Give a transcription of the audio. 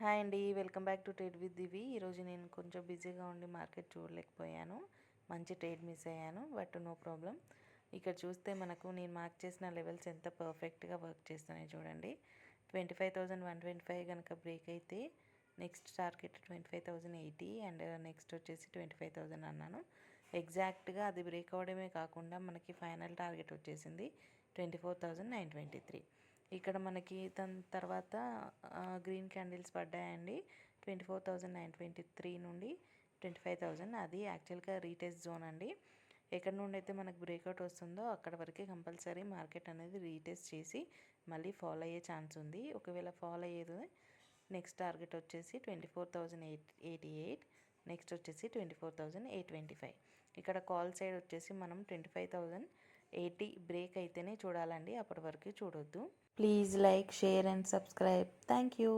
Hi అండి, welcome back to trade with Divi. ఈరోజు నేను కొంచెం బిజీగా ఉండి మార్కెట్ చూడలేకపోయాను. మంచి ట్రేడ్ మిస్ అయ్యాను, బట్ నో ప్రాబ్లం. ఇక్కడ చూస్తే మనకు నేను మార్క్ చేసిన లెవెల్స్ ఎంత పర్ఫెక్ట్గా వర్క్ చేస్తున్నాయి చూడండి. 25,125 కనుక బ్రేక్ అయితే నెక్స్ట్ టార్గెట్ 25,080 అండ్ నెక్స్ట్ వచ్చేసి 25,000 అన్నాను. ఎగ్జాక్ట్గా అది బ్రేక్ అవ్వడమే కాకుండా మనకి ఫైనల్ టార్గెట్ వచ్చేసింది 24,923. ఇక్కడ మనకి దాని తర్వాత గ్రీన్ క్యాండిల్స్ పడ్డాయండి. 24,923 నుండి 25,000. అది యాక్చువల్గా రీటెస్ట్ జోన్ అండి. ఎక్కడ నుండి అయితే మనకు బ్రేక్అవుట్ వస్తుందో అక్కడ వరకే కంపల్సరీ మార్కెట్ అనేది రీటెస్ట్ చేసి మళ్ళీ ఫాలో అయ్యే ఛాన్స్ ఉంది. ఒకవేళ ఫాలో అయ్యేది నెక్స్ట్ టార్గెట్ వచ్చేసి 24,888, నెక్స్ట్ వచ్చేసి 24,825. ఇక్కడ కాల్ సైడ్ వచ్చేసి మనం 25,080 బ్రేక్ అయితేనే చూడాలండి, అప్పటి వరకు చూడొద్దు. Please like, share and subscribe. Thank you.